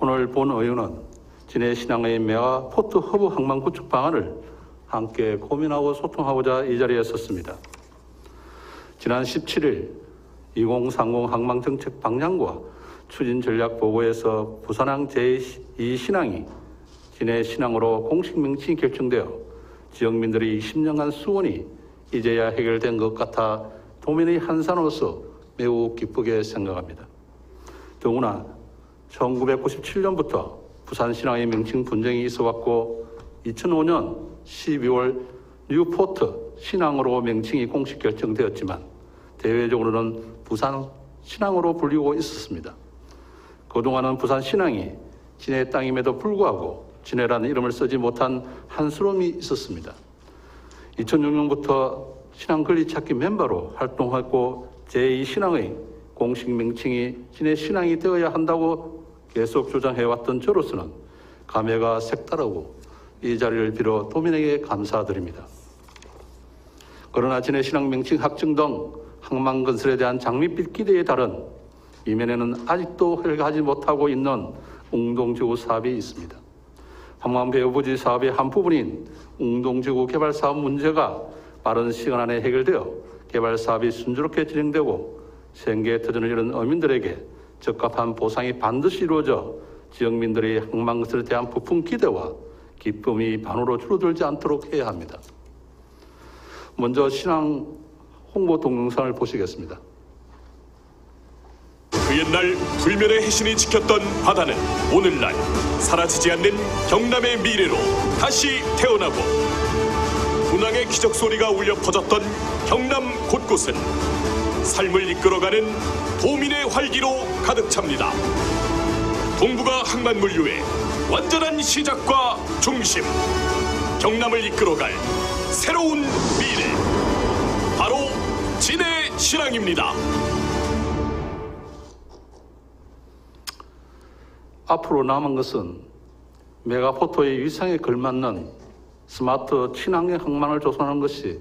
오늘 본 의원은 진해 신항의 메가 포트 허브 항만 구축 방안을 함께 고민하고 소통하고자 이 자리에 섰습니다. 지난 17일 2030 항만 정책 방향과 추진 전략 보고에서 부산항 제2 신항이 진해 신항으로 공식 명칭이 결정되어 지역민들의 10년간 수원이 이제야 해결된 것 같아 도민의 한산으로서 매우 기쁘게 생각합니다. 더구나 1997년부터 부산 신항의 명칭 분쟁이 있어왔고 2005년 12월 뉴포트 신항으로 명칭이 공식 결정되었지만 대외적으로는 부산 신항으로 불리고 있었습니다. 그동안은 부산 신항이 진해 땅임에도 불구하고 진해라는 이름을 쓰지 못한 한스러움이 있었습니다. 2006년부터 신항 권리찾기 멤버로 활동했고 제2신항의 공식 명칭이 진해 신항이 되어야 한다고 계속 주장해왔던 저로서는 감회가 색다르고 이 자리를 빌어 도민에게 감사드립니다. 그러나 진해 신항 명칭 확정 등 항만 건설에 대한 장밋빛 기대에 따른 이면에는 아직도 헬가하지 못하고 있는 웅동지구 사업이 있습니다. 함광배후부지 사업의 한 부분인 웅동지구 개발 사업 문제가 빠른 시간 안에 해결되어 개발 사업이 순조롭게 진행되고 생계 터전을 잃은 어민들에게 적합한 보상이 반드시 이루어져 지역민들의 항만 건설에 대한 부푼 기대와 기쁨이 반으로 줄어들지 않도록 해야 합니다. 먼저 신항 홍보 동영상을 보시겠습니다. 그 옛날 불멸의 해신이 지켰던 바다는 오늘날 사라지지 않는 경남의 미래로 다시 태어나고 군항의 기적 소리가 울려 퍼졌던 경남 곳곳은 삶을 이끌어가는 도민의 활기로 가득 찹니다. 동북아 항만 물류의 완전한 시작과 중심, 경남을 이끌어갈 새로운 미래, 바로 진해 신항입니다. 앞으로 남은 것은 메가포토의 위상에 걸맞는 스마트 친환경 항만을 조성하는 것이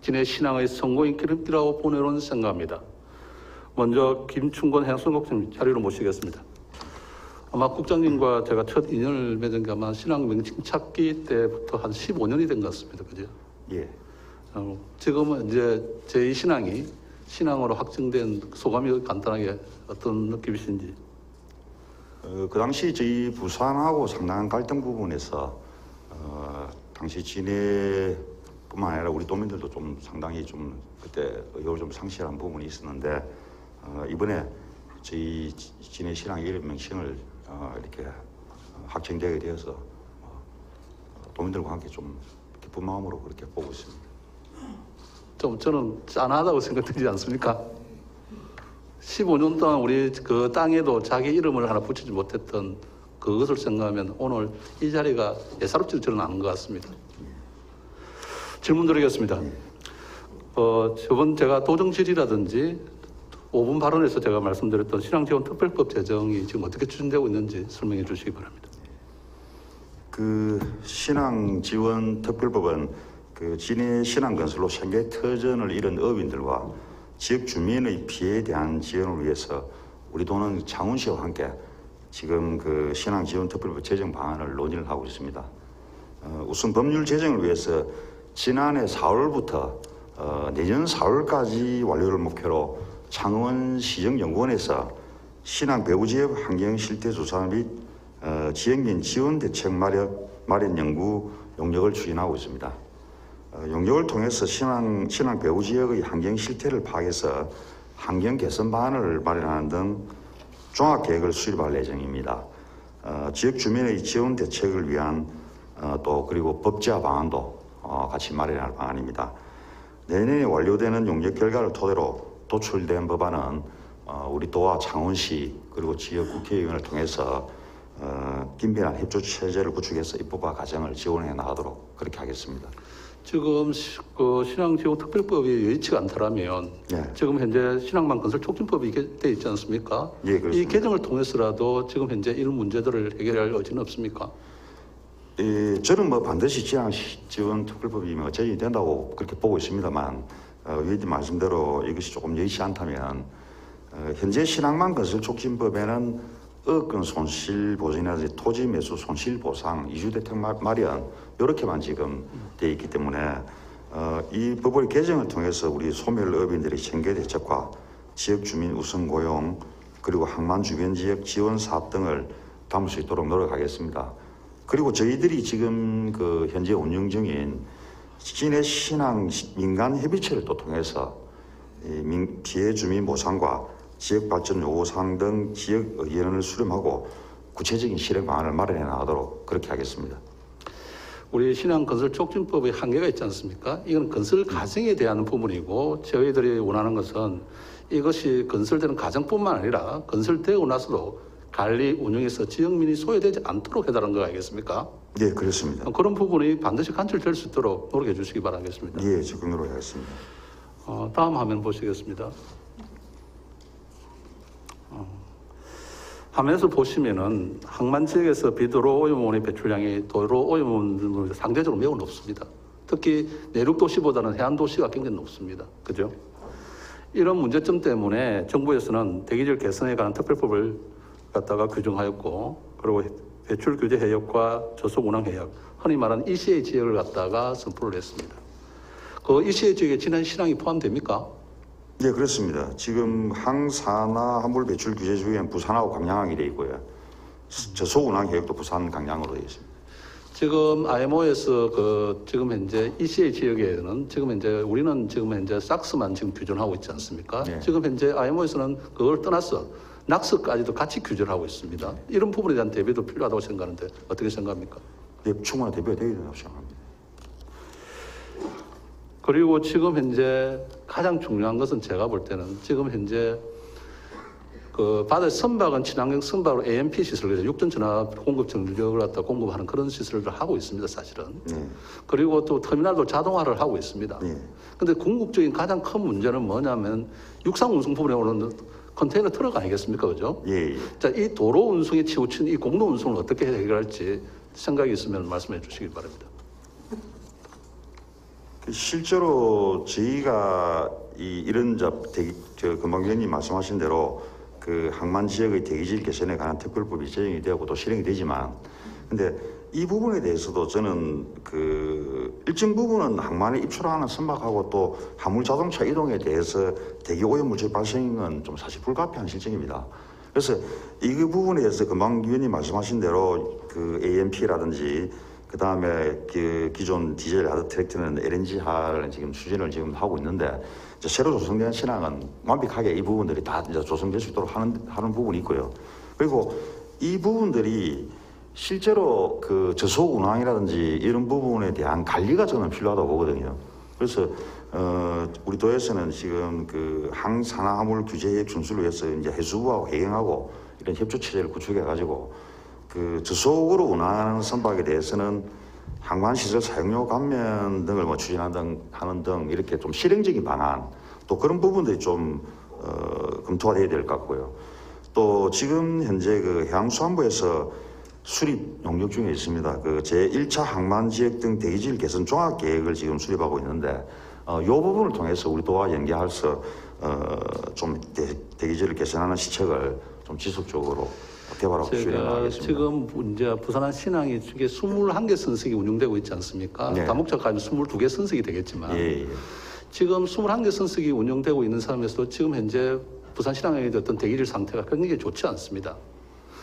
진해 신항의 성공의 기름기라고 보내놓은 생각합니다. 먼저 김충건 행성국장님 자리로 모시겠습니다. 아마 국장님과 제가 첫 인연을 맺은 게 아마 신항 명칭 찾기 때부터 한 15년이 된 것 같습니다. 그죠? 예. 지금은 이제 제2신항이 신항으로 확정된 소감이 간단하게 어떤 느낌이신지. 그 당시 저희 부산하고 상당한 갈등 부분에서 당시 진해뿐만 아니라 우리 도민들도 좀 상당히 좀 그때 의욕을 좀 상실한 부분이 있었는데 이번에 저희 진해 신항 이름 명칭을 이렇게 확정되게 되어서 도민들과 함께 좀 기쁜 마음으로 그렇게 보고 있습니다. 좀 저는 짠하다고 생각되지 않습니까? 15년 동안 우리 그 땅에도 자기 이름을 하나 붙이지 못했던 그것을 생각하면 오늘 이 자리가 예사롭지 저는 않은 것 같습니다. 질문 드리겠습니다. 저번 제가 도정질이라든지 5분 발언에서 제가 말씀드렸던 신항지원특별법 제정이 지금 어떻게 추진되고 있는지 설명해 주시기 바랍니다. 그 신항지원특별법은 그 진해 신항 건설로 생계 터전을 잃은 어민들과 지역 주민의 피해에 대한 지원을 위해서 우리 도는 창원시와 함께 지금 그 신항지원특별법 제정 방안을 논의를 하고 있습니다. 우선 법률 제정을 위해서 지난해 4월부터 내년 4월까지 완료를 목표로 창원시정연구원에서 신항 배후지역 환경 실태 조사 및 지역민 지원 대책 마련 연구 용역을 추진하고 있습니다. 용역을 통해서 신항 배후지역의 환경 실태를 파악해서 환경 개선 방안을 마련하는 등 종합 계획을 수립할 예정입니다. 지역 주민의 지원 대책을 위한 또 그리고 법제화 방안도 같이 마련할 방안입니다. 내년에 완료되는 용역 결과를 토대로 도출된 법안은 우리 도와 창원시 그리고 지역 국회의원을 통해서 긴밀한 협조 체제를 구축해서 입법화 과정을 지원해 나가도록 그렇게 하겠습니다. 지금 그 신항지원특별법이 여의치가 않더라면 지금 현재 신항만 건설 촉진법이 되어 있지 않습니까? 예, 그렇습니다. 이 개정을 통해서라도 지금 현재 이런 문제들을 해결할 여지는 없습니까? 저는 뭐 반드시 신항지원특별법이 제정이 된다고 그렇게 보고 있습니다만 의원님 말씀대로 이것이 조금 여의치 않다면 현재 신앙만 건설 촉진법에는 어권 손실 보전이라든지 토지 매수 손실 보상, 이주대책 마련 이렇게만 지금 돼 있기 때문에 이 법의 개정을 통해서 우리 소멸업인들의 생계 대책과 지역 주민 우선 고용 그리고 항만 주변 지역 지원 사업 등을 담을 수 있도록 노력하겠습니다. 그리고 저희들이 지금 그 현재 운영 중인 진해 신앙 민간 협의체를 또 통해서 피해 주민 보상과 지역 발전 요구 사항 등 지역 의견을 수렴하고 구체적인 실행 방안을 마련해 나가도록 그렇게 하겠습니다. 우리 신앙 건설 촉진법의 한계가 있지 않습니까? 이건 건설 과정에 대한 부분이고 저희들이 원하는 것은 이것이 건설되는 과정뿐만 아니라 건설되고 나서도 관리 운영에서 지역민이 소외되지 않도록 해달라는 거 아니겠습니까? 네, 그렇습니다. 그런 부분이 반드시 간철될 수 있도록 노력해 주시기 바라겠습니다. 예, 적극 노력하겠습니다. 다음 화면 보시겠습니다. 화면에서 보시면은 항만 지역에서 비도로 오염원의 배출량이 도로 오염원 상대적으로 매우 높습니다. 특히 내륙 도시보다는 해안 도시가 굉장히 높습니다. 그죠? 이런 문제점 때문에 정부에서는 대기질 개선에 관한 특별법을 갖다가 규정하였고, 그리고 배출 규제 해역과 저속 운항 해역, 흔히 말하는 ECA 지역을 갖다가 선포를 했습니다. 그 ECA 지역에 진해 신항이 포함됩니까? 네, 그렇습니다. 지금 항산화 화물 배출 규제 중에는 부산하고 강양항이 되어 있고요. 저속 운항 해역도 부산 강양으로 되어 있습니다. 지금 IMO에서 지금 현재 ECA 지역에는 지금 현재 우리는 지금 현재 삭스만 지금 규정하고 있지 않습니까? 네. 지금 현재 IMO에서는 그걸 떠나서 낙스까지도 같이 규정을 하고 있습니다. 이런 부분에 대한 대비도 필요하다고 생각하는데 어떻게 생각합니까? 네, 충분한 대비가 되어야 된다고 생각합니다. 그리고 지금 현재 가장 중요한 것은 제가 볼 때는 지금 현재 그 바다의 선박은 친환경 선박으로 AMP 시설을 육전 전압 공급 전력을 갖다 공급하는 그런 시설을 하고 있습니다, 사실은. 네. 그리고 또 터미널도 자동화를 하고 있습니다. 네. 근데 궁극적인 가장 큰 문제는 뭐냐면 육상 운송 부분에 오는 컨테이너 트럭 아니겠습니까, 그죠? 예, 예. 자, 이 도로 운송에 치우친 이 공로 운송을 어떻게 해결할지 생각이 있으면 말씀해 주시기 바랍니다. 실제로 저희가 이런 금방 위원님 말씀하신 대로 그 항만 지역의 대기질 개선에 관한 특별법이 제정이 되고 또 실행이 되지만, 근데 이 부분에 대해서도 저는 그 일정 부분은 항만에 입출하는 선박하고 또 화물 자동차 이동에 대해서 대기 오염 물질 발생은 좀 사실 불가피한 실정입니다. 그래서 이 부분에 대해서 금방 위원님 말씀하신 대로 그 AMP라든지 그 다음에 그 기존 디젤 하드 트랙터는 LNG화를 지금 추진을 지금 하고 있는데, 이제 새로 조성된 신항은 완벽하게 이 부분들이 다 이제 조성될 수 있도록 하는 부분이 있고요. 그리고 이 부분들이 실제로 그 저속 운항이라든지 이런 부분에 대한 관리가 저는 필요하다고 보거든요. 그래서 우리 도에서는 지금 그 항산화 화물 규제에 준수를 위해서 이제 해수부하고 해경하고 이런 협조 체제를 구축해 가지고 그 저속으로 운항하는 선박에 대해서는 항만시설 사용료 감면 등을 뭐 추진하는 등 이렇게 좀 실행적인 방안, 또 그런 부분들이 좀 검토가 돼야 될 것 같고요. 또 지금 현재 그 해양수산부에서 수립 용역 중에 있습니다. 그 제1차 항만 지역 등 대기질 개선 종합 계획을 지금 수립하고 있는데, 이 부분을 통해서 우리 도와 연계해서 좀 대기질을 개선하는 시책을 좀 지속적으로 개발하고 수행하겠습니다. 지금 이제 부산항 신항이 이게 21개 선석이 운영되고 있지 않습니까? 네. 다목적까지 22개 선석이 되겠지만, 예, 예. 지금 21개 선석이 운영되고 있는 사람에서 지금 현재 부산 신항의 어떤 대기질 상태가 굉장히 좋지 않습니다.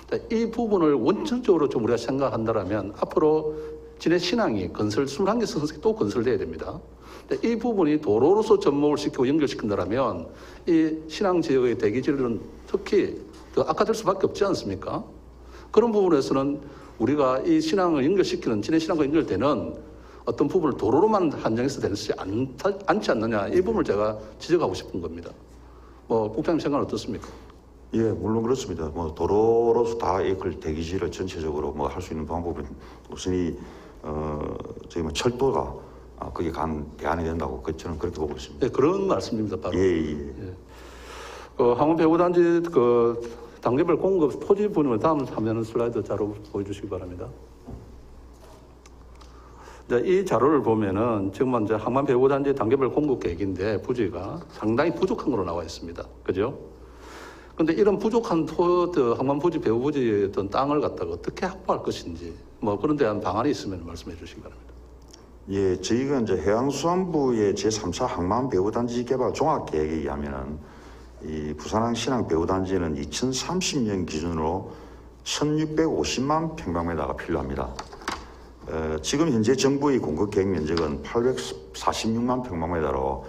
자, 이 부분을 원천적으로 좀 우리가 생각한다면 앞으로 진해 신항이 건설 21개 선석이 또 건설돼야 됩니다. 이 부분이 도로로서 접목을 시키고 연결시킨다면 이 신항 지역의 대기질은 특히 더 악화될 수밖에 없지 않습니까? 그런 부분에서는 우리가 이 신항을 연결시키는 진해 신항과 연결되는 어떤 부분을 도로로만 한정해서 되지 않지 않느냐, 이 부분을 제가 지적하고 싶은 겁니다. 뭐 국장님 생각은 어떻습니까? 예, 물론 그렇습니다. 뭐 도로로서 다 이걸 대기질을 전체적으로 뭐 할 수 있는 방법은 우선이 저희 뭐 철도가 거기에 대안이 된다고 저는 그렇게 보고 있습니다. 네, 그런 말씀입니다, 바로. 예. 항원 배후단지 그 단계별 공급 토지 분을 다음 화면 슬라이드 자료 보여주시기 바랍니다. 이제 이 자료를 보면은 지금 이제 항만 배후단지 단계별 공급 계획인데 부지가 상당히 부족한 걸로 나와 있습니다. 그죠? 근데 이런 부족한 항만 부지, 배후 부지 어떤 땅을 갖다가 어떻게 확보할 것인지 뭐 그런 데 대한 방안이 있으면 말씀해 주시기 바랍니다. 예, 저희가 이제 해양수산부의 제3차 항만 배후단지 개발 종합계획에 의하면은 이 부산항 신항 배후단지는 2030년 기준으로 1,650만 평방미터가 필요합니다. 지금 현재 정부의 공급 계획 면적은 846만 평방미터로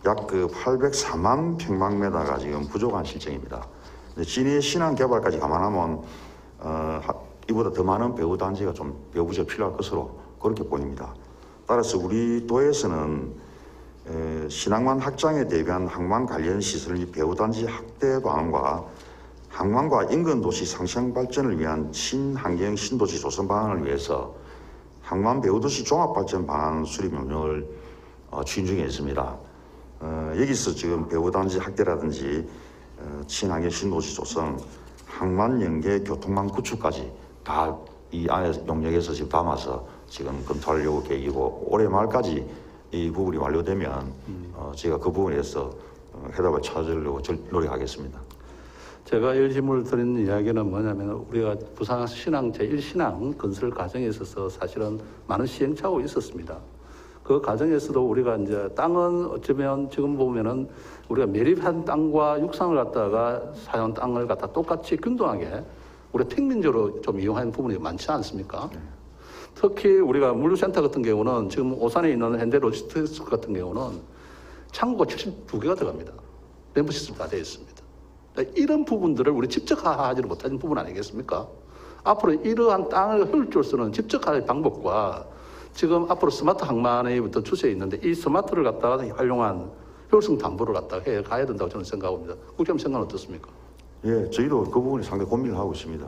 약 804만 평방미터가 지금 부족한 실정입니다. 진해 신항 개발까지 감안하면 이보다 더 많은 배후단지가 배후부지가 필요할 것으로 그렇게 보입니다. 따라서 우리 도에서는 신항만 확장에 대비한 항만 관련 시설 및 배후단지 확대 방안과 항만과 인근 도시 상생 발전을 위한 친환경 신도시 조성 방안을 위해서 항만 배후도시 종합발전 방안 수립 명령을 추진 중에 있습니다. 여기서 지금 배후단지 확대라든지 친환경 신도시 조성, 항만 연계 교통망 구축까지 다 이 안에 용역에서 지금 담아서 지금 검토하려고 계획이고 올해 말까지 이 부분이 완료되면 제가 그 부분에서 해답을 찾으려고 노력하겠습니다. 제가 이 질문을 드린 이야기는 뭐냐면 우리가 부산 신항 제1신항 건설 과정에 있어서 사실은 많은 시행착오가 있었습니다. 그 과정에서도 우리가 이제 땅은 어쩌면 지금 보면은 우리가 매립한 땅과 육상을 갖다가 사용 땅을 갖다 똑같이 균등하게 우리 평민적으로 좀 이용하는 부분이 많지 않습니까? 특히 우리가 물류센터 같은 경우는 지금 오산에 있는 현대로지스틱스 같은 경우는 창고가 72개가 들어갑니다. 램프 시스템 다 되어 있습니다. 이런 부분들을 우리 집적화하지를 못하는 부분 아니겠습니까? 앞으로 이러한 땅을 효율적으로 쓰는 집적화의 방법과 지금 앞으로 스마트 항만의 어떤 추세에 있는데 이 스마트를 갖다가 활용한 효율성 담보를 갖다가 해 가야 된다고 저는 생각합니다. 국장님 생각은 어떻습니까? 예, 저희도 그 부분에 상당히 고민을 하고 있습니다.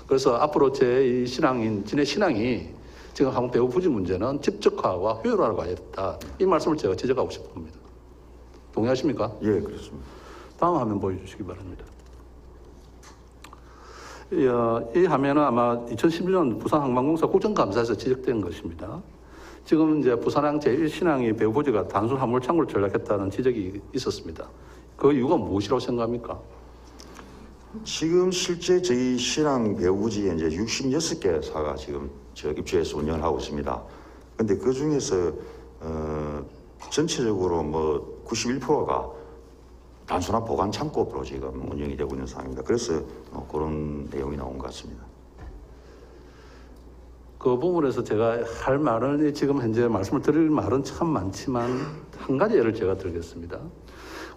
그래서 앞으로 제 신항인 진해 신항이 지금 항공 배후 부지 문제는 집적화와 효율화로 가야 된다. 이 말씀을 제가 지적하고 싶습니다. 동의하십니까? 예, 그렇습니다. 다음 화면 보여주시기 바랍니다. 이 화면은 아마 2011년 부산항만공사 국정감사에서 지적된 것입니다. 지금 이제 부산항 제1신항이 배후 부지가 단순 화물 창고를 전락했다는 지적이 있었습니다. 그 이유가 무엇이라고 생각합니까? 지금 실제 저희 신항 배후부지에 이제 66개사가 지금 입주해서 운영을 하고 있습니다. 근데 그 중에서 전체적으로 뭐 91%가 단순한 보관 창고로 지금 운영이 되고 있는 상황입니다. 그래서 그런 내용이 나온 것 같습니다. 그 부분에서 제가 할 말은 지금 현재 말씀을 드릴 말은 참 많지만 한 가지 예를 제가 들겠습니다.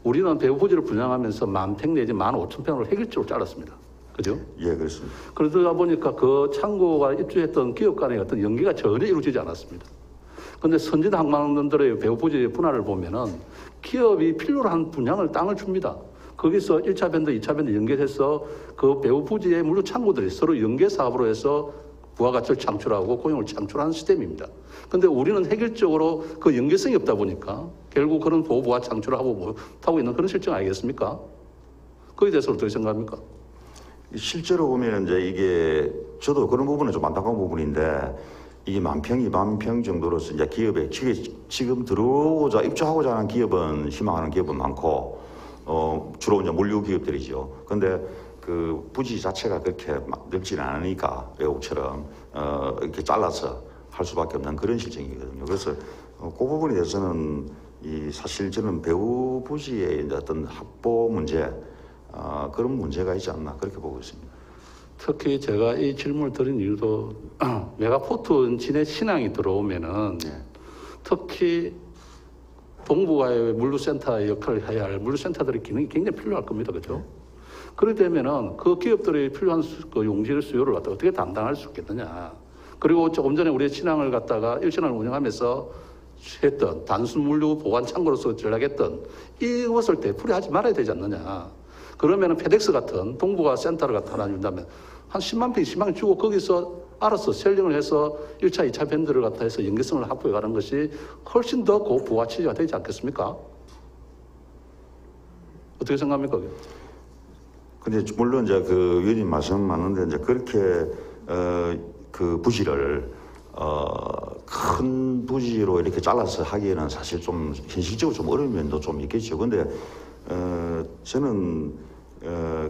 우리는 배후 부지를 분양하면서 10,000평 내지 15,000평으로 획일적으로 잘랐습니다. 그죠? 예, 그렇습니다. 그러다 보니까 그 창고가 입주했던 기업 간의 어떤 연계가 전혀 이루어지지 않았습니다. 그런데 선진 항만들의 배후 부지 분할을 보면은 기업이 필요로 한 분양을 땅을 줍니다. 거기서 1차 밴드, 2차 밴드 연결해서 그 배후 부지의 물류 창고들이 서로 연계 사업으로 해서 부가가치를 창출하고 고용을 창출하는 시스템입니다. 그런데 우리는 획일적으로 그 연계성이 없다 보니까 결국 그런 부가 창출을 하고 못하고 있는 그런 실정 아니겠습니까? 거기에 대해서 어떻게 생각합니까? 실제로 보면 이제 이게 저도 그런 부분은 좀 안타까운 부분인데 이게 10,000평, 20,000평 정도로서 이제 기업에 지금 들어오자 입주하고자 하는 기업은 희망하는 기업은 많고 주로 이제 물류 기업들이죠. 근데 그 부지 자체가 그렇게 막 넓지는 않으니까 외국처럼 이렇게 잘라서 할 수밖에 없는 그런 실정이거든요. 그래서 그 부분에 대해서는 사실 저는 배후 부지의 이제 어떤 확보 문제 그런 문제가 있지 않나 그렇게 보고 있습니다. 특히 제가 이 질문을 드린 이유도 메가포트 진해 신항이 들어오면은 특히 동부가의 물류센터의 역할을 해야 할 물류센터들의 기능이 굉장히 필요할 겁니다. 그죠? 그렇게 되면은 그 기업들이 필요한 그 용질 수요를 갖다가 어떻게 담당할 수 있겠느냐. 그리고 조금 전에 우리 신항을 갖다가 일신항을 운영하면서 했던 단순 물류 보관 창고로서 전락했던 이것을 되풀이하지 말아야 되지 않느냐. 그러면은 페덱스 같은 동부가 센터를 갖다 하나 준다면 한 10만 평, 20만 평 주고 거기서 알아서 셀링을 해서 1차, 2차 밴드를 갖다 해서 연계성을 확보해 가는 것이 훨씬 더 고부가치가 되지 않겠습니까? 어떻게 생각합니까? 근데 물론 이제 그 위원님 말씀 맞는데 이제 그렇게 그 부지를 큰 부지로 이렇게 잘라서 하기에는 사실 좀 현실적으로 좀 어려운 면도 좀 있겠죠. 근데 저는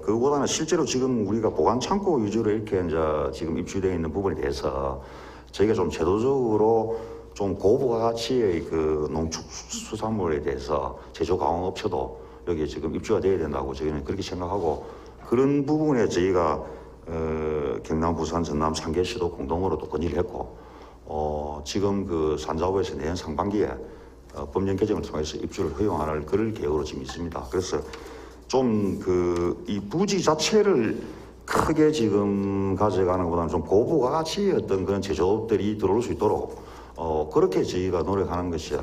그거보다는 실제로 지금 우리가 보관 창고 위주로 이렇게 이제 지금 입주되어 있는 부분에 대해서 저희가 좀 제도적으로 좀 고부가가치의 그 농축수산물에 대해서 제조 강화업체도 여기에 지금 입주가 돼야 된다고 저희는 그렇게 생각하고, 그런 부분에 저희가 경남, 부산, 전남 3개시도 공동으로 또 건의를 했고, 지금 그 산자부에서 내년 상반기에 법령 개정을 통해서 입주를 허용할 그럴 계획으로 지금 있습니다. 그래서 좀 이 부지 자체를 크게 지금 가져가는 것보다는 좀 고부가가치의 어떤 그런 제조업들이 들어올 수 있도록 그렇게 저희가 노력하는 것이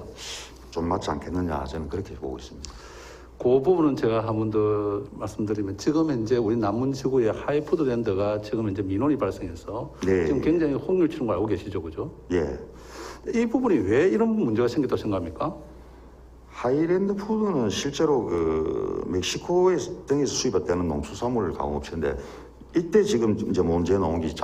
좀 맞지 않겠느냐, 저는 그렇게 보고 있습니다. 그 부분은 제가 한 번 더 말씀드리면, 지금 현재 우리 남문지구에 하이푸드랜드가 지금 이제 민원이 발생해서 네. 지금 굉장히 홍유를 치는 거 알고 계시죠, 그죠? 예. 이 부분이 왜 이런 문제가 생겼다고 생각합니까? 하이랜드 푸드는 실제로 그 멕시코 등에서 수입되는 농수산물 가공업체인데, 이때 지금 이제 문제 나온 게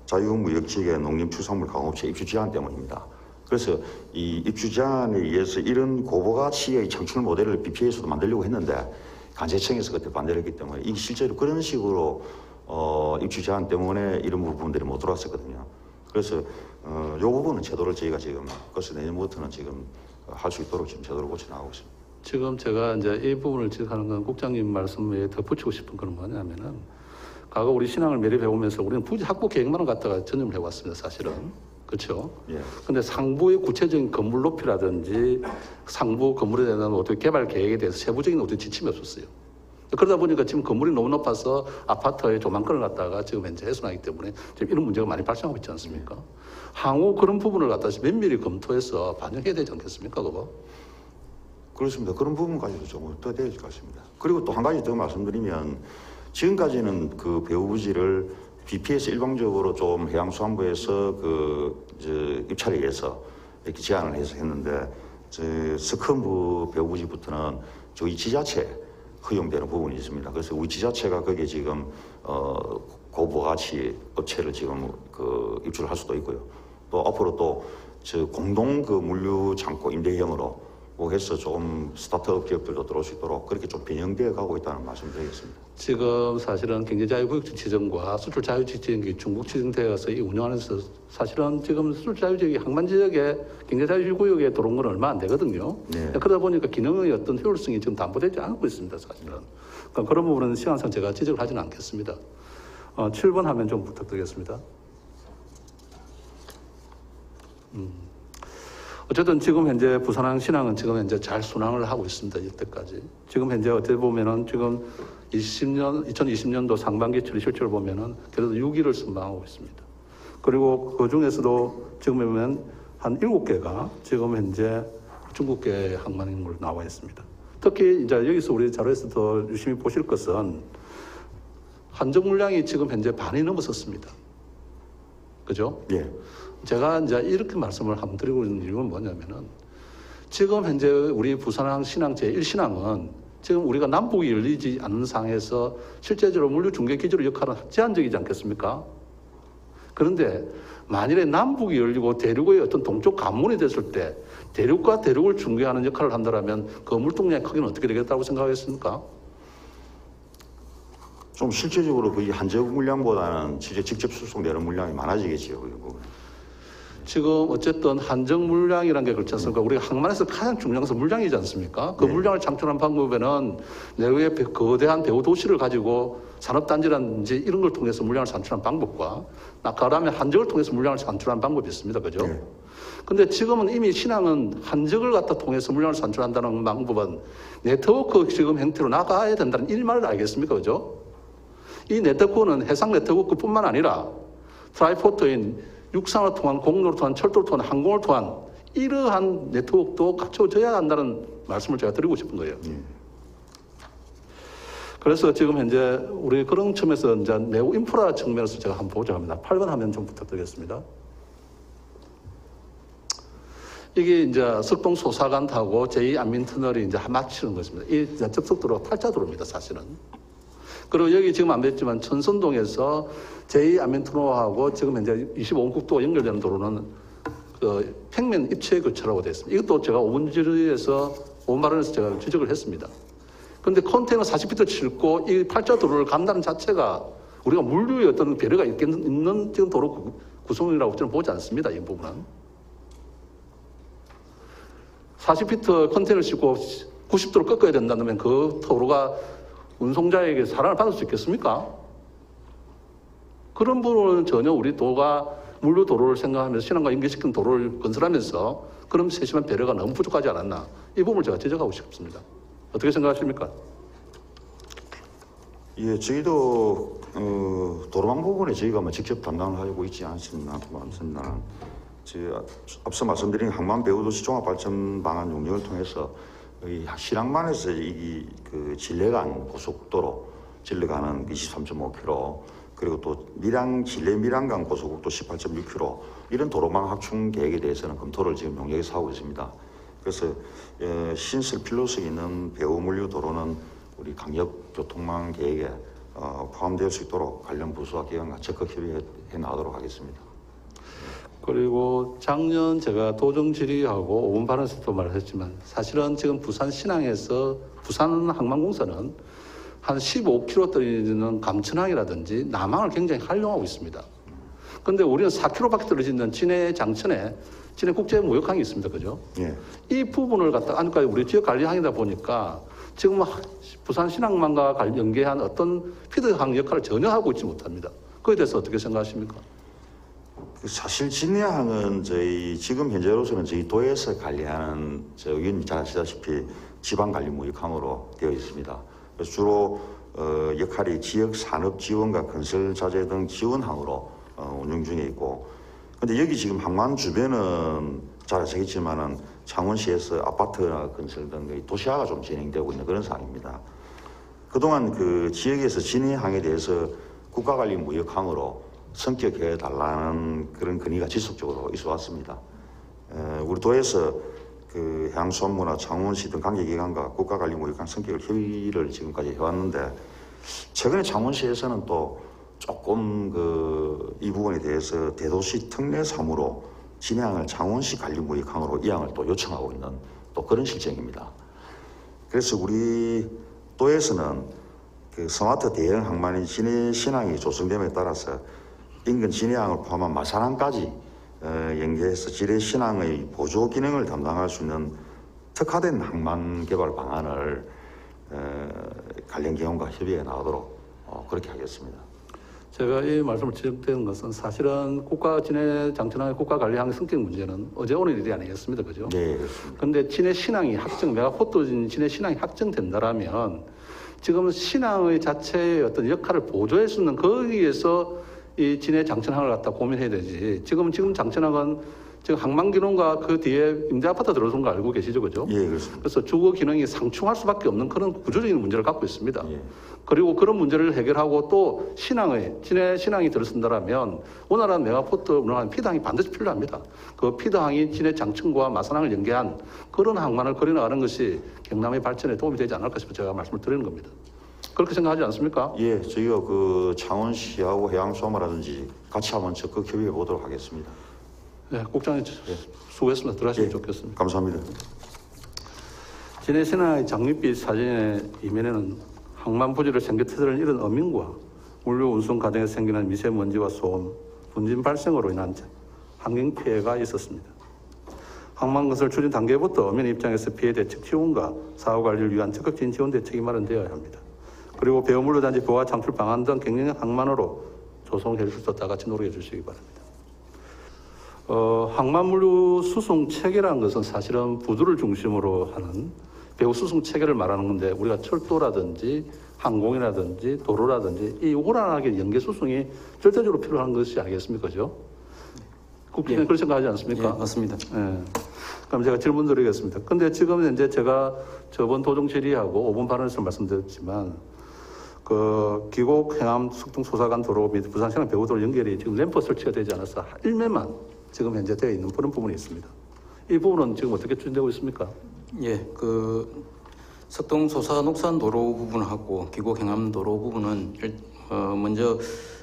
자유무역지역의 농림축산물 가공업체 입주 제한 때문입니다. 그래서 이 입주 제한에 의해서 이런 고부가치의 창출 모델을 BPA에서도 만들려고 했는데 관세청에서 그때 반대를 했기 때문에, 이 실제로 그런 식으로 입주 제한 때문에 이런 부분들이 못 들어왔었거든요. 그래서 이 부분은 제도를 저희가 지금 그래서 내년부터는 지금 할 수 있도록 지금 제도를 고쳐나가고 있습니다. 지금 제가 이제 이 부분을 지적하는 건 국장님 말씀에 덧붙이고 싶은 건 뭐냐면은, 과거 우리 신앙을 매립해 오면서 우리는 부지 확보 계획만을 갖다가 전념을 해왔습니다, 사실은. 그렇죠? 예. 근데 상부의 구체적인 건물 높이라든지 상부 건물에 대한 어떤 개발 계획에 대해서 세부적인 어떤 지침이 없었어요. 그러다 보니까 지금 건물이 너무 높아서 아파트의 조망권을 갖다가 지금 현재 훼손하기 때문에 지금 이런 문제가 많이 발생하고 있지 않습니까? 향후 그런 부분을 갖다가 면밀히 검토해서 반영해야 되지 않겠습니까, 그거? 그렇습니다. 그런 부분까지도 좀 더 되어질 것 같습니다. 그리고 또 한 가지 더 말씀드리면, 지금까지는 그 배후부지를 BP에서 일방적으로 좀 해양수산부에서 입찰에 의해서 이렇게 제안을 해서 했는데, 서컨부 배후부지부터는 저희 지자체 허용되는 부분이 있습니다. 그래서 우리 지자체가 거기에 지금 고부가치 업체를 지금 입주를 할 수도 있고요. 또 앞으로 또 공동 물류 창고 임대형으로 해서 좀 스타트업 기업들도 들어올 수 있도록 그렇게 좀 변형되어 가고 있다는 말씀드리겠습니다. 지금 사실은 경제자유구역지 지정과 수출자유지역 지정이 중국 지정되어서 이 운영하면서 사실은 지금 수출자유지역이 항만 지역에 경제자유구역에 들어온 건 얼마 안 되거든요. 네. 그러다 보니까 기능의 어떤 효율성이 지금 담보되지 않고 있습니다, 사실은. 그러니까 그런 부분은 시간상 제가 지적을 하지는 않겠습니다. 7번 화면 좀 부탁드리겠습니다. 어쨌든 지금 현재 부산항 신항은 지금 현재 잘 순항을 하고 있습니다. 이때까지. 지금 현재 어떻게 보면은 지금 2020년도 상반기 처리 실적을 보면은 그래도 6위를 선방하고 있습니다. 그리고 그 중에서도 지금 보면 한 7개가 지금 현재 중국계 항만행으로 나와 있습니다. 특히 이제 여기서 우리 자료에서 더 유심히 보실 것은 한정 물량이 지금 현재 반이 넘어섰습니다. 그죠? 예. 제가 이제 이렇게 말씀을 한번 드리고 있는 이유는 뭐냐면은, 지금 현재 우리 부산항 신항 제1신항은 지금 우리가 남북이 열리지 않는 상황에서 실제적으로 물류 중개 기지로 역할은 제한적이지 않겠습니까? 그런데 만일에 남북이 열리고 대륙의 어떤 동쪽 관문이 됐을 때 대륙과 대륙을 중개하는 역할을 한다면 그 물동량의 크기는 어떻게 되겠다고 생각하겠습니까? 좀 실제적으로 그 한정 물량보다는 직접 수송되는 물량이 많아지겠지요. 그리고. 지금 어쨌든 한정 물량이라는 게 그렇지 않습니까? 우리가 항만에서 가장 중요한 것은 물량이지 않습니까? 그 네. 물량을 창출한 방법에는 내외의 거대한 배후 도시를 가지고 산업단지라든지 이런 걸 통해서 물량을 산출한 방법과 그다음에 한적을 통해서 물량을 산출한 방법이 있습니다. 그죠? 네. 근데 지금은 이미 신항은 한적을 갖다 통해서 물량을 산출한다는 방법은 네트워크 지금 형태로 나가야 된다는 일말을 알겠습니까? 그죠? 이 네트워크는 해상 네트워크뿐만 아니라 트라이포트인 육상을 통한 공로를 통한 철도를 통한 항공을 통한 이러한 네트워크도 갖춰져야 한다는 말씀을 제가 드리고 싶은 거예요. 그래서 지금 현재 우리 그런 점에서 이제 매우 인프라 측면에서 제가 한번 보자 합니다. 8번 화면 좀 부탁드리겠습니다. 이게 이제 석동 소사관 타고 제2안민터널이 이제 맞추는 것입니다. 이 접속도로가 8자도로입니다, 사실은. 그리고 여기 지금 안 뵀지만 천선동에서 제2안민터널하고 지금 현재 25국도가 연결되는 도로는 그 평면 입체 교체라고 되어 있습니다. 이것도 제가 5분 질의에서 5분 발언에서 제가 지적을 했습니다. 그런데 컨테이너 40피트 싣고 이 팔자 도로를 간다는 자체가 우리가 물류의 어떤 배려가 있는 지금 도로 구성이라고 저는 보지 않습니다. 이 부분은. 40피트 컨테이너를 싣고 90도로 꺾어야 된다면 그 도로가 운송자에게 사랑을 받을 수 있겠습니까? 그런 부분은 전혀 우리 도가 물류 도로를 생각하면서 신앙과 연계시킨 도로를 건설하면서 그런 세심한 배려가 너무 부족하지 않았나. 이 부분을 제가 지적하고 싶습니다. 어떻게 생각하십니까? 예, 저희도 도로망 부분에 저희가 뭐 직접 담당을 하고 있지 않습니다. 앞서 말씀드린 항만 배후도시 종합발전 방안 용역을 통해서 이 신항만에서 그 진례간 고속도로 진례간은 23.5km 그리고 또 진례 밀양간 고속국도 18.6km 이런 도로망 확충 계획에 대해서는 검토를 지금 용역에서 하고 있습니다. 그래서 신설 필요성이 있는 배후 물류 도로는 우리 강력교통망 계획에 포함될 수 있도록 관련 부서와 기관과 적극 협의해 나가도록 하겠습니다. 그리고 작년 제가 도정 질의하고 5분 발언에서도 말했지만 사실은 지금 부산 신항에서 부산 항만공사는 한 15km 떨어지는 감천항이라든지 남항을 굉장히 활용하고 있습니다. 그런데 우리는 4km밖에 떨어지는 진해 장천에 진해 국제무역항이 있습니다. 그죠? 예. 이 부분을 갖다가 그러니까 우리 지역 관리항이다 보니까 지금 부산 신항만과 연계한 어떤 피드항 역할을 전혀 하고 있지 못합니다. 그에 대해서 어떻게 생각하십니까? 사실 진해항은 저희 지금 현재로서는 저희 도에서 관리하는 의원님 잘 아시다시피 지방관리무역항으로 되어 있습니다. 그래서 주로 역할이 지역 산업 지원과 건설 자재 등 지원항으로 운영 중에 있고, 근데 여기 지금 항만 주변은 잘 아시겠지만은 창원시에서 아파트나 건설 등 도시화가 좀 진행되고 있는 그런 상황입니다. 그동안 그 지역에서 진해항에 대해서 국가관리무역항으로 성격해 달라는 그런 건의가 지속적으로 있어 왔습니다. 우리 도에서 그 해양수산부나 창원시 등 관계기관과 국가관리무역항 성격을 협의를 지금까지 해왔는데, 최근에 창원시에서는 또 조금 이 부분에 대해서 대도시 특례사무로 진해항을 창원시 관리무역항으로 이항을 또 요청하고 있는 또 그런 실정입니다. 그래서 우리 도에서는 그 스마트 대형 항만인 진해 신항이 조성됨에 따라서 인근 진해항을 포함한 마산항까지 연계해서 진해 신항의 보조 기능을 담당할 수 있는 특화된 항만 개발 방안을 관련 기관과 협의해 나가도록 그렇게 하겠습니다. 제가 이 말씀을 지적되는 것은 사실은 진해 장천항의 국가관리항의 성격 문제는 어제 오늘 일이 아니겠습니다. 그죠? 네, 그렇습니다. 그런데 진해 신항이 메가포트진 진해 신항이 확정된다라면 지금 신항의 자체의 어떤 역할을 보조할 수 있는 거기에서 이 진해 장천항을 갖다 고민해야 되지. 지금 장천항은 지금 항만기능과 그 뒤에 임대아파트 들어선 거 알고 계시죠? 그죠? 예, 그렇습니다. 그래서 주거 기능이 상충할 수밖에 없는 그런 구조적인 문제를 갖고 있습니다. 예. 그리고 그런 문제를 해결하고 또 진해 신항이 들어선다라면 원활한 메가포트 운영하는 피드항이 반드시 필요합니다. 그 피드항이 진해 장천과 마산항을 연계한 그런 항만을 그려나가는 것이 경남의 발전에 도움이 되지 않을까 싶어 제가 말씀을 드리는 겁니다. 그렇게 생각하지 않습니까? 예, 저희가 그 창원시하고 해양수산부라든지 같이 한번 적극 협의해 보도록 하겠습니다. 네, 국장님 수고했습니다. 들어가시면 좋겠습니다. 감사합니다. 진해 신항의 장밋빛 사진의 이면에는 항만 부지를 생겨터지는 이런 어민과 물류 운송 과정에 생기는 미세먼지와 소음, 분진 발생으로 인한 환경 피해가 있었습니다. 항만 건설 추진 단계부터 어민 입장에서 피해 대책 지원과 사후 관리를 위한 적극적인 지원 대책이 마련되어야 합니다. 그리고 배후물류단지 보화 창출 방안 등 경영 항만으로 조성해 줄 수 있다 같이 노력해 주시기 바랍니다. 항만물류 수송 체계라는 것은 사실은 부두를 중심으로 하는 배후 수송 체계를 말하는 건데, 우리가 철도라든지 항공이라든지 도로라든지 이 오란하게 연계 수송이 절대적으로 필요한 것이 아니겠습니까? 그죠? 국회는 그렇게 생각하지 않습니까? 예, 맞습니다. 예. 그럼 제가 질문 드리겠습니다. 근데 지금 현재 제가 저번 도정 질의하고 5분 발언에서 말씀드렸지만, 그 기곡 행암 석동 소사간 도로 및 부산 신항 배후도로 연결이 지금 램프 설치가 되지 않아서 1매만 지금 현재 되어 있는 그런 부분이 있습니다. 이 부분은 지금 어떻게 추진되고 있습니까? 예, 그 석동 소사 녹산 도로 부분하고 기곡 행암 도로 부분은 먼저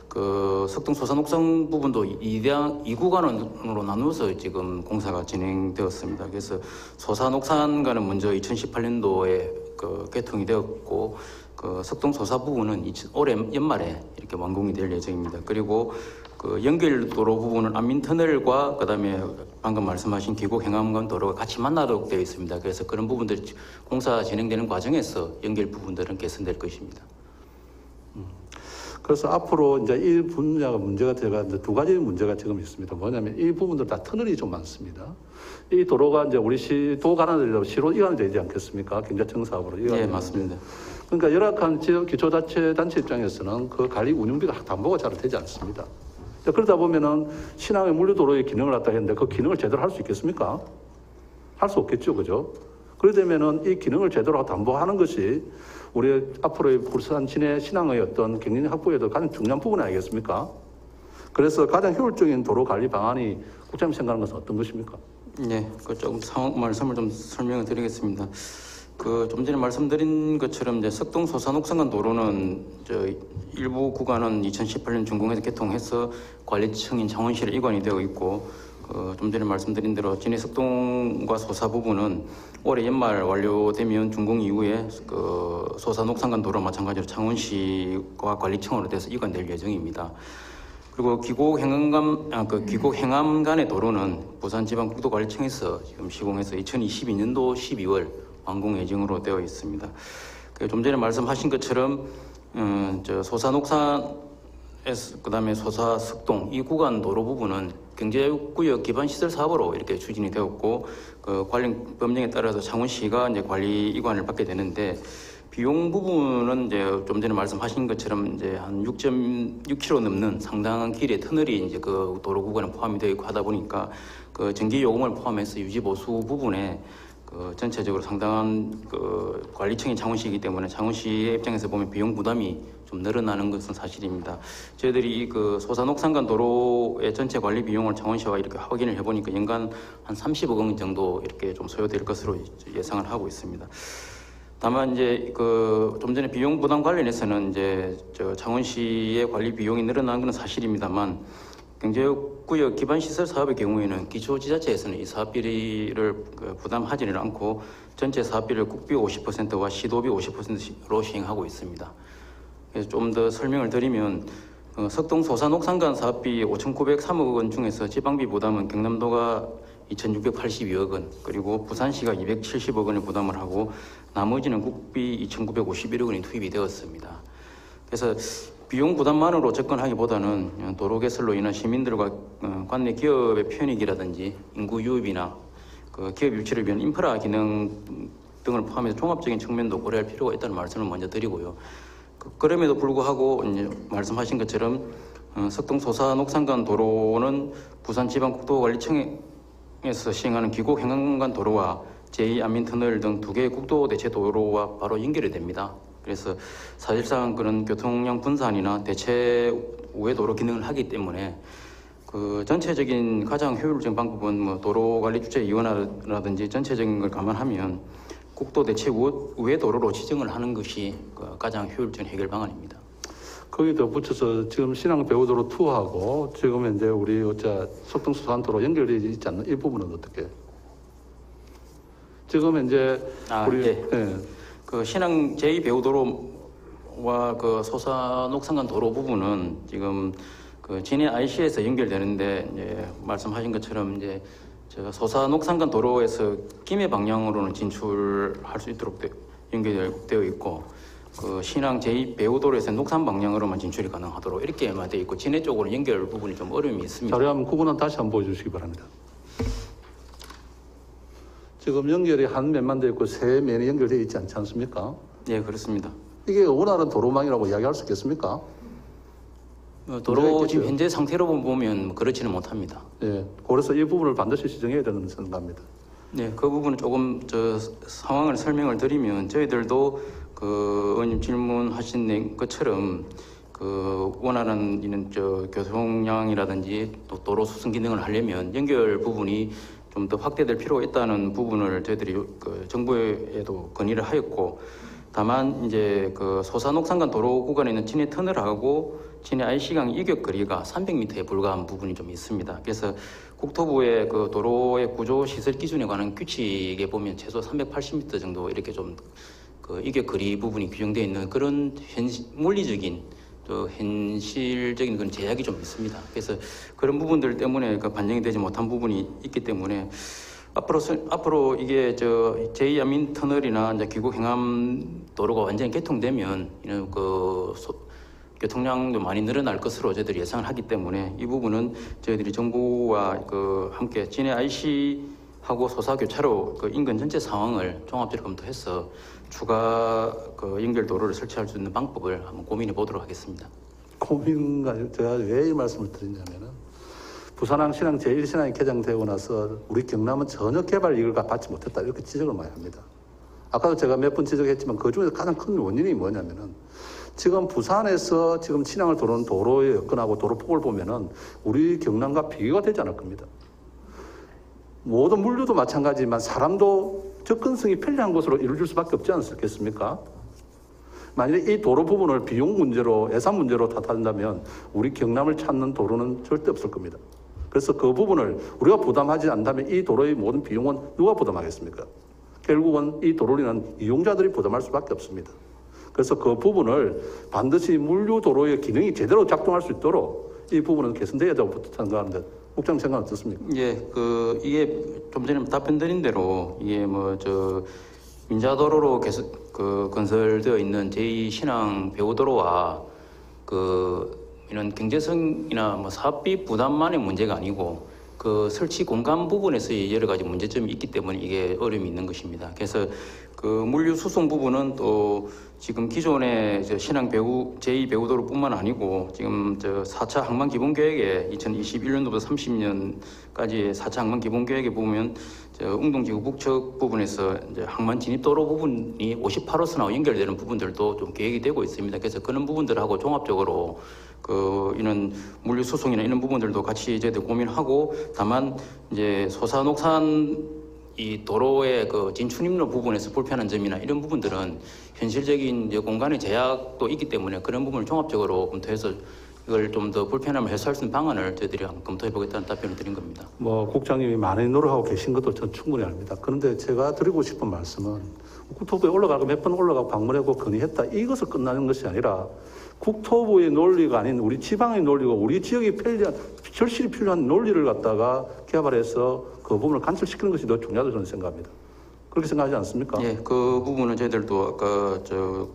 그 석동 소산옥상 부분도 2구간으로 나누어서 지금 공사가 진행되었습니다. 그래서 소산옥산가는 먼저 2018년도에 그 개통이 되었고, 그 석동 소사 부분은 올해 연말에 이렇게 완공이 될 예정입니다. 그리고 그 연결도로 부분은 안민터널과 그다음에 방금 말씀하신 기곡 행암간 도로가 같이 만나도록 되어 있습니다. 그래서 그런 부분들 공사 진행되는 과정에서 연결 부분들은 개선될 것입니다. 그래서 앞으로 이제 이 분야가 문제가 제가 이제 두 가지 문제가 지금 있습니다. 뭐냐면 이 부분들 다 터널이 좀 많습니다. 이 도로가 이제 우리 시도 가는 시로 이관이 되지 않겠습니까? 경제청 사업으로 이관이. 네, 맞습니다. 그러니까 열악한 지역 기초자치단체 입장에서는 그 관리 운영비가 담보가 잘 되지 않습니다. 그러다 보면은 신항의 물류도로의 기능을 갖다 했는데 그 기능을 제대로 할 수 있겠습니까? 할 수 없겠죠, 그죠? 그러려면은 이 기능을 제대로 담보하는 것이 우리 앞으로의 부산 시내 신항의 어떤 경쟁력 확보에도 가장 중요한 부분 아니겠습니까? 그래서 가장 효율적인 도로 관리 방안이 국장님 생각하는 것은 어떤 것입니까? 네, 그 조금 말씀을 좀 설명을 드리겠습니다. 그 좀 전에 말씀드린 것처럼 이제 석동 소산옥상간 도로는 저 일부 구간은 2018년 준공해서 개통해서 관리청인 창원시로 이관이 되어 있고, 좀 전에 말씀드린 대로 진해 석동과 소사 부분은 올해 연말 완료되면 준공 이후에 그 소산옥상간 도로 마찬가지로 창원시와 관리청으로 돼서 이관될 예정입니다. 그리고 기곡 행암 간의 도로는 부산지방국도관리청에서 지금 시공해서 2022년도 12월 완공 예정으로 되어 있습니다. 좀 전에 말씀하신 것처럼 저 소산옥산에서 그다음에 소사 석동 이 구간 도로 부분은 경제구역 기반 시설 사업으로 이렇게 추진이 되었고, 그 관련 법령에 따라서 창원시가 이제 관리 이관을 받게 되는데, 비용 부분은 이제 좀 전에 말씀하신 것처럼 이제 한 6.6km 넘는 상당한 길의 터널이 이제 그 도로 구간에 포함이 되어 있고 하다 보니까 그 전기 요금을 포함해서 유지 보수 부분에 그 전체적으로 상당한 그 관리청인 창원시이기 때문에 창원시의 입장에서 보면 비용 부담이 좀 늘어나는 것은 사실입니다. 저희들이 그 소산옥산간 도로의 전체 관리 비용을 창원시와 이렇게 확인을 해보니까 연간 한 30억 원 정도 이렇게 좀 소요될 것으로 예상을 하고 있습니다. 다만 이제 그 좀 전에 비용 부담 관련해서는 이제 저 창원시의 관리 비용이 늘어나는 것은 사실입니다만, 경제구역 기반 시설 사업의 경우에는 기초지자체에서는 이 사업비를 부담하지는 않고 전체 사업비를 국비 50%와 시도비 50%로 시행하고 있습니다. 그래서 좀 더 설명을 드리면 석동 소산옥산간 사업비 5,903억 원 중에서 지방비 부담은 경남도가 2,682억 원, 그리고 부산시가 270억 원을 부담을 하고 나머지는 국비 2,951억 원이 투입이 되었습니다. 그래서 비용 부담만으로 접근하기보다는 도로 개설로 인한 시민들과 관내 기업의 편익이라든지 인구 유입이나 그 기업 유치를 위한 인프라 기능 등을 포함해서 종합적인 측면도 고려할 필요가 있다는 말씀을 먼저 드리고요. 그럼에도 불구하고 이제 말씀하신 것처럼 석동 소산옥산간 도로는 부산지방국도관리청에서 시행하는 기곡 행암간 도로와 제2안민터널 등 두 개의 국도 대체 도로와 바로 연결이 됩니다. 그래서 사실상 그런 교통량 분산이나 대체 우회 도로 기능을 하기 때문에 그 전체적인 가장 효율적인 방법은 뭐 도로관리주체위원회라든지 전체적인 걸 감안하면 국도 대체 우회 도로로 지정을 하는 것이 그 가장 효율적인 해결 방안입니다. 거기 더 붙여서 지금 신항 배우도로 2하고 지금 이제 우리 석동 소산도로 연결되어 있지 않는 이 부분은 어떻게? 지금 이제 우리 예. 그 신항 제2배우도로와 그 소산옥산간 도로 부분은 지금 그 진해 IC에서 연결되는데, 이제 말씀하신 것처럼 이제 저 소산옥산간 도로에서 김해 방향으로는 진출할 수 있도록 연결되어 있고, 그 신항 제2배우도로에서 녹산 방향으로만 진출이 가능하도록 이렇게만 되어 있고, 진해 쪽으로 연결 부분이 좀 어려움이 있습니다. 자료 한번 구분은 다시 한번 보여주시기 바랍니다. 지금 연결이 한 면만 되어 있고 세 면이 연결되어 있지 않지 않습니까? 네, 그렇습니다. 이게 원활한 도로망이라고 이야기할 수 있겠습니까? 도로 지금 현재 상태로 보면 그렇지는 못합니다. 예, 그래서 이 부분을 반드시 시정해야 되는 생각합니다. 네, 그 부분은 조금 저 상황을 설명을 드리면, 저희들도 그 의원님 질문하신 것처럼 그 원활한 이런 저 교통량이라든지 또 도로 수송 기능을 하려면 연결 부분이 좀 더 확대될 필요가 있다는 부분을 저희들이 그 정부에도 건의를 하였고, 다만 이제 그 소산옥산간 도로 구간에 있는 진해 터널하고 진해 IC강 이격 거리가 300m에 불과한 부분이 좀 있습니다. 그래서 국토부의 그 도로의 구조 시설 기준에 관한 규칙에 보면 최소 380m 정도 이렇게 좀 그 이격 거리 부분이 규정되어 있는 그런 물리적인 또 현실적인 그런 제약이 좀 있습니다. 그래서 그런 부분들 때문에 그 반영이 되지 못한 부분이 있기 때문에 앞으로 이게 저 제2안민 터널이나 이제 귀국 행암 도로가 완전히 개통되면 이런 그 교통량도 많이 늘어날 것으로 저희들이 예상을 하기 때문에 이 부분은 저희들이 정부와 그 함께 진해 IC하고 소사교차로 그 인근 전체 상황을 종합적으로 검토해서 추가 그 연결 도로를 설치할 수 있는 방법을 한번 고민해 보도록 하겠습니다. 고민가 제가 왜 이 말씀을 드리냐면은 부산항 신항 제1신항이 개장되고 나서 우리 경남은 전혀 개발 이익을 받지 못했다 이렇게 지적을 많이 합니다. 아까도 제가 몇 번 지적했지만 그 중에서 가장 큰 원인이 뭐냐면은 지금 부산에서 지금 신항을 도는 도로의 여건하고 도로폭을 보면은 우리 경남과 비교가 되지 않을 겁니다. 모든 물류도 마찬가지지만 사람도 접근성이 편리한 곳으로 이루어질 수밖에 없지 않겠습니까? 만약에 이 도로 부분을 비용 문제로 예산 문제로 탓한다면 우리 경남을 찾는 도로는 절대 없을 겁니다. 그래서 그 부분을 우리가 부담하지 않는다면 이 도로의 모든 비용은 누가 부담하겠습니까? 결국은 이 도로는 이용자들이 부담할 수밖에 없습니다. 그래서 그 부분을 반드시 물류 도로의 기능이 제대로 작동할 수 있도록 이 부분은 개선돼야 되고 생각하는데 국장 생각 어떻습니까? 예, 그 이게 좀 전에 답변드린 대로 이게 뭐 저 민자도로로 계속 그 건설되어 있는 제2신항 배후도로와 그 이런 경제성이나 뭐 사업비 부담만의 문제가 아니고 그 설치 공간 부분에서의 여러 가지 문제점이 있기 때문에 이게 어려움이 있는 것입니다. 그래서 그 물류 수송 부분은 또 지금 기존의 신항 배후 제2배후도로뿐만 아니고 지금 저 4차 항만 기본 계획에 2021년도부터 30년까지 4차 항만 기본 계획에 보면 저 웅동지구 북측 부분에서 이제 항만 진입 도로 부분이 58호선하고 연결되는 부분들도 좀 계획이 되고 있습니다. 그래서 그런 부분들하고 종합적으로 그 이런 물류 수송이나 이런 부분들도 같이 저희들 고민하고 다만 이제 소산옥산 이 도로의 그 진출입로 부분에서 불편한 점이나 이런 부분들은 현실적인 이제 공간의 제약도 있기 때문에 그런 부분을 종합적으로 검토해서 이걸 좀 더 불편함을 해소할 수 있는 방안을 저희들이 한번 검토해 보겠다는 답변을 드린 겁니다. 뭐 국장님이 많이 노력하고 계신 것도 전 충분히 압니다. 그런데 제가 드리고 싶은 말씀은 국토부에 올라가고 몇 번 올라가고 방문하고 건의했다 이것을 끝나는 것이 아니라 국토부의 논리가 아닌 우리 지방의 논리가 우리 지역이 편리한 절실히 필요한 논리를 갖다가 개발해서 그 부분을 관철시키는 것이 더 중요하다고 저는 생각합니다. 그렇게 생각하지 않습니까? 예, 그 부분은 저희들도 아까 저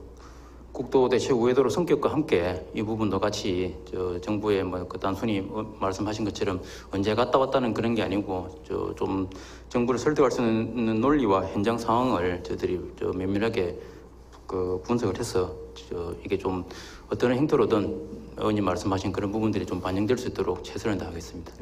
국도 대체 우회도로 성격과 함께 이 부분도 같이 저 정부의 뭐 그 단순히 말씀하신 것처럼 언제 갔다 왔다는 그런 게 아니고 저 좀 정부를 설득할 수 있는 논리와 현장 상황을 저희들이 저 면밀하게 그 분석을 해서 저 이게 좀 어떤 행태로든 의원님 말씀하신 그런 부분들이 좀 반영될 수 있도록 최선을 다하겠습니다.